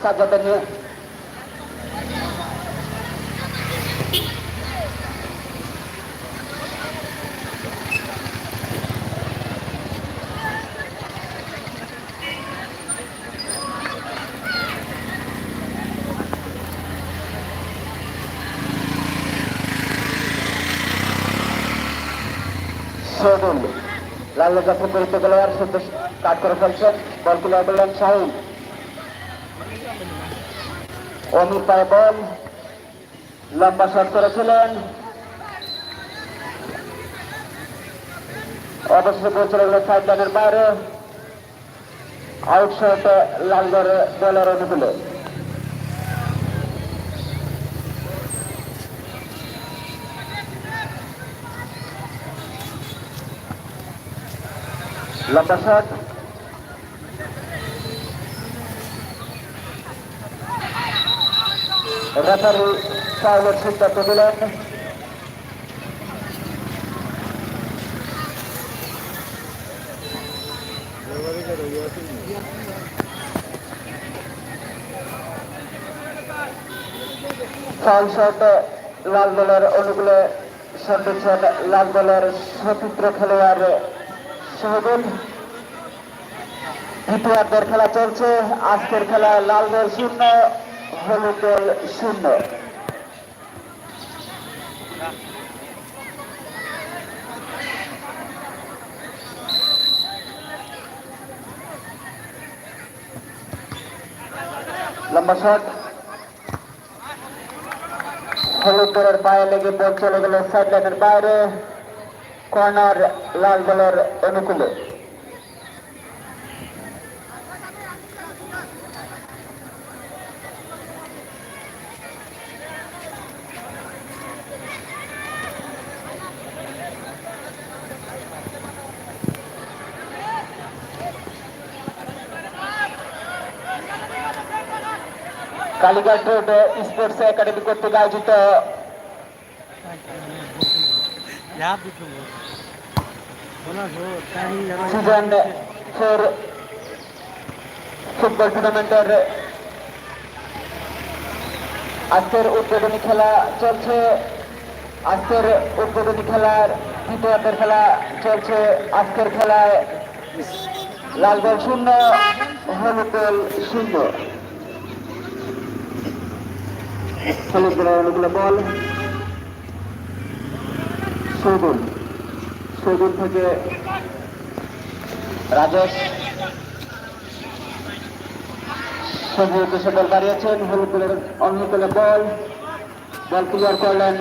সাজ্জাদের নিয়ে শহীদুল লাল জাফর পরিচিত খেলোয়াড় সদ্য কাট করে ফেলছেন। বল ক্লিয়ার করলেন শাহিন। অমির পায়ে বল, লম্বা শট করেছিলেন, অবশেষে বল চলে গেল সাইড লাইনের বাইরে। আউট শট লাল দলের অনুকূলে। লম্বা শট, রেফারি ফাউলের সিদ্ধান্ত দিলেন। ফাউল শট লাল দলের অনুকূলে শট দিচ্ছেন লাল দলের সতীর্থ খেলোয়াড় শহীদুল। দ্বিতীয়ার্ধের খেলা চলছে। আজকের খেলায় লাল দল 0, হলুদ দল 0। লম্বা শট, হলুদ দলের পায়ে লেগে বল চলে গেল সাইড লাইনের বাইরে। কর্নার লাল দলের অনুকূলে। কালীঘাট রোড স্পোর্টস একাডেমি কর্তৃক আয়োজিত সিজন 4 ফুটবল টুর্নামেন্টের আজকের উদ্বোধনী খেলা চলছে। আজকের উদ্বোধনী খেলার দ্বিতীয়ার্ধের খেলা চলছে। আজকের খেলায় লাল দল 0, হলুদ দল 0। হলুদ দলের অনুকূলে বল শহীদুল থেকে রাজেশ সবুজ দেশে বল বাড়িয়েছেন। হলুদ দলের অনুকূলে বল ক্লিয়ার করলেন